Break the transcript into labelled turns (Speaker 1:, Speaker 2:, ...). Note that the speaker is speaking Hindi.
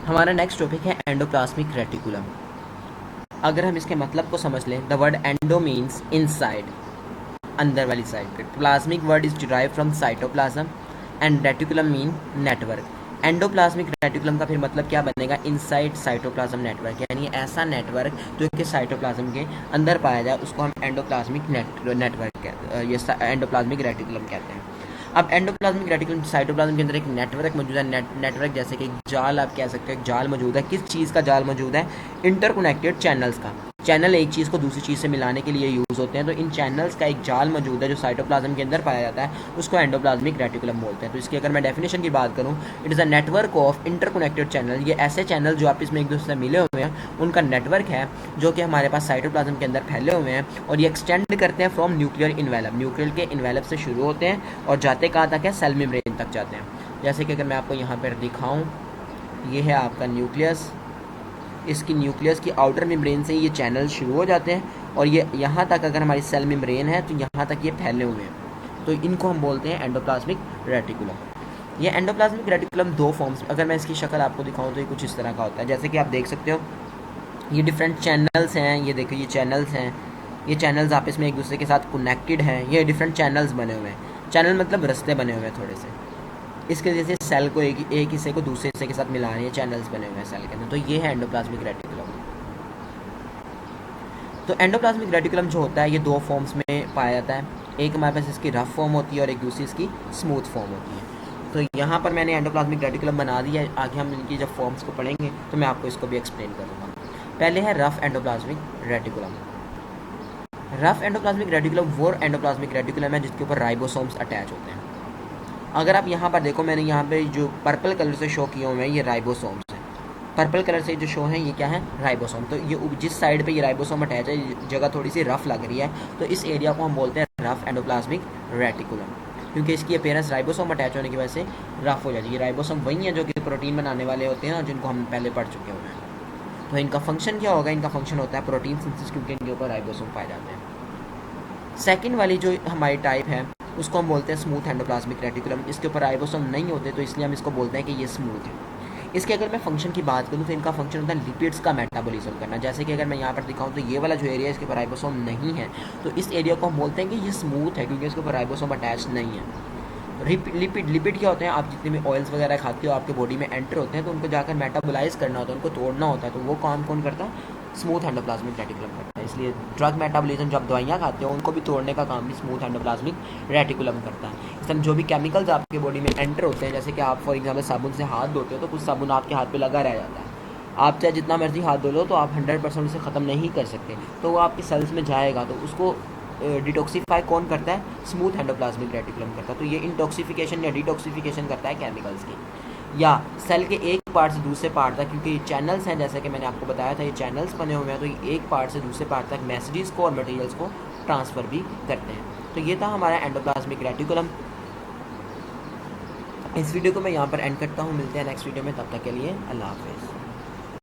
Speaker 1: हमारा नेक्स्ट टॉपिक है एंडोप्लाज्मिक रेटिकुलम। अगर हम इसके मतलब को समझ लें, the word endo means inside, अंदर वाली side. Plasmic word is derive from cytoplasm and reticulum mean network. Endoplasmic reticulum का फिर मतलब क्या बनेगा? इनसाइड साइटोप्लाज्म नेटवर्क, यानी ऐसा नेटवर्क जो कि साइटोप्लाज्म के अंदर पाया जाए उसको हम एंडोप्लाज्मिक नेटवर्क कहते हैं, ये एंडोप्लाज्मिक रेटिकुलम कहते हैं। अब एंडोप्लाज्मिक रेटिकुलम साइटोप्लाज्म के अंदर एक नेटवर्क मौजूद है। नेटवर्क जैसे कि एक जाल, आप कह सकते हो एक जाल मौजूद है। किस चीज़ का जाल मौजूद है? इंटरकनेक्टेड चैनल्स का। चैनल एक चीज़ को दूसरी चीज़ से मिलाने के लिए यूज़ होते हैं, तो इन चैनल्स का एक जाल मौजूद है जो साइटोप्लाज्म के अंदर पाया जाता है, उसको एंडोप्लाज्मिक रेटिकुलम बोलते हैं। तो इसकी अगर मैं डेफिनेशन की बात करूँ, it is a network of interconnected channel. ये ऐसे चैनल जो आपस में एक दूसरे से मिले हुए हैं उनका नेटवर्क है, जो कि हमारे पास साइटोप्लाज्म के अंदर फैले हुए हैं, और ये एक्सटेंड करते हैं फ्रॉम न्यूक्लियर इन्वेलप। न्यूक्लियर के इन्वेलप से शुरू होते हैं और जाते कहाँ तक है? सेल मेम्ब्रेन तक जाते हैं। जैसे कि अगर मैं आपको यहाँ पर दिखाऊँ, ये है आपका न्यूक्लियस। इसकी न्यूक्लियस की आउटर मेम्ब्रेन से ये चैनल शुरू हो जाते हैं और ये यहाँ तक, अगर हमारी सेल मेम्ब्रेन है तो यहाँ तक ये फैले हुए हैं, तो इनको हम बोलते हैं एंडोप्लाज्मिक रेटिकुलम। ये एंडोप्लाज्मिक रेटिकुलम दो फॉर्म्स, अगर मैं इसकी शक्ल आपको दिखाऊं तो ये कुछ इस तरह का होता है। जैसे कि आप देख सकते हो ये डिफरेंट चैनल्स हैं, ये देखो ये चैनल्स हैं, ये चैनल्स आपस में एक दूसरे के साथ कनेक्टेड हैं। ये डिफरेंट चैनल्स बने हुए हैं। चैनल मतलब रास्ते बने हुए हैं थोड़े से। इसके जैसे सेल को एक हिस्से को दूसरे हिस्से के साथ मिला रहे हैं, चैनल्स बने हुए हैं सेल के अंदर, तो ये है एंडोप्लाज्मिक रेटिकुलम। तो एंडोप्लाज्मिक रेटिकुलम जो होता है ये दो फॉर्म्स में पाया जाता है। एक हमारे पास इसकी रफ फॉर्म होती है और एक दूसरी इसकी स्मूथ फॉर्म होती है। तो यहाँ पर मैंने एंडोप्लाज्मिक रेटिकुलम बना दिया है। आगे हम इनकी जब फॉर्म्स को पढ़ेंगे तो मैं आपको इसको भी एक्सप्लेन करूँगा। पहले है rough endoplasmic reticulum. Rough endoplasmic reticulum वो एंडोप्लाज्मिक रेटिकुलम है जिसके ऊपर राइबोसोम्स अटैच होते हैं। अगर आप यहाँ पर देखो, मैंने यहाँ पे जो पर्पल कलर से शो किए हुए हैं ये राइबोसोम्स हैं। पर्पल कलर से जो शो है ये क्या है? राइबोसोम। तो ये जिस साइड पे ये राइबोसोम अटैच है, ये जगह थोड़ी सी रफ लग रही है, तो इस एरिया को हम बोलते हैं रफ एंडोप्लाज्मिक रेटिकुलम, क्योंकि इसकी अपीयरेंस राइबोसोम अटैच होने की वजह से रफ हो जाती है। ये राइबोसोम वही है जो कि प्रोटीन बनाने वाले होते हैं, जिनको हम पहले पढ़ चुके हुए हैं। तो इनका फंक्शन क्या होगा? इनका फंक्शन होता है प्रोटीन सिंथेसिस, क्योंकि इनके ऊपर राइबोसोम पाए जाते हैं। सेकेंड वाली जो हमारी टाइप है उसको हम बोलते हैं स्मूथ एंडोप्लाज्मिक रेटिकुलम। इसके ऊपर राइबोसोम नहीं होते, तो इसलिए हम इसको बोलते हैं कि ये स्मूथ है। इसके अगर मैं फंक्शन की बात करूँ तो इनका फंक्शन होता है लिपिड्स का मेटाबॉलिज्म करना। जैसे कि अगर मैं यहाँ पर दिखाऊँ तो ये वाला जो एरिया है इसके ऊपर राइबोसोम नहीं है, तो इस एरिया को हम बोलते हैं कि ये स्मूथ है, क्योंकि इसके ऊपर राइबोसोम अटैच नहीं है। लिपिड क्या होते हैं? आप जितने भी ऑयल्स वगैरह खाते हो आपके बॉडी में एंटर होते हैं, तो उनको जाकर मेटाबोलाइज करना होता है, उनको तोड़ना होता है, तो वो काम कौन करता है? स्मूथ एंडोप्लाज्मिक रेटिकुलम करता है। इसलिए ड्रग मेटाबॉलिज्म, जब दवाइयाँ खाते हो उनको भी तोड़ने का काम भी स्मूथ एंडोप्लाज्मिक रेटिकुलम करता है। इस तरह जो भी केमिकल्स आपके बॉडी में एंटर होते हैं, जैसे कि आप फॉर एग्जाम्पल साबुन से हाथ धोते हो तो कुछ साबुन आपके हाथ पे लगा रह जाता है। आप चाहे जितना मर्जी हाथ धो लो तो आप 100% उसे ख़त्म नहीं कर सकते, तो वो आपकी सेल्स में जाएगा, तो उसको डिटॉक्सीफाई कौन करता है? स्मूथ एंडोप्लाज्मिक रेटिकुलम करता है। तो ये इंटॉक्सिफिकेशन या डिटॉक्सिफिकेशन करता है केमिकल्स की, या सेल के एक पार्ट से दूसरे पार्ट तक, क्योंकि चैनल्स हैं जैसे कि मैंने आपको बताया था, ये चैनल्स बने हुए हैं, तो ये एक पार्ट से दूसरे पार्ट तक मैसेजेस को और मटेरियल्स को ट्रांसफ़र भी करते हैं। तो ये था हमारा एंडोप्लाज्मिक रेटिकुलम। इस वीडियो को मैं यहाँ पर एंड करता हूँ। मिलते हैं नेक्स्ट वीडियो में, तब तक के लिए अल्लाह हाफिज़।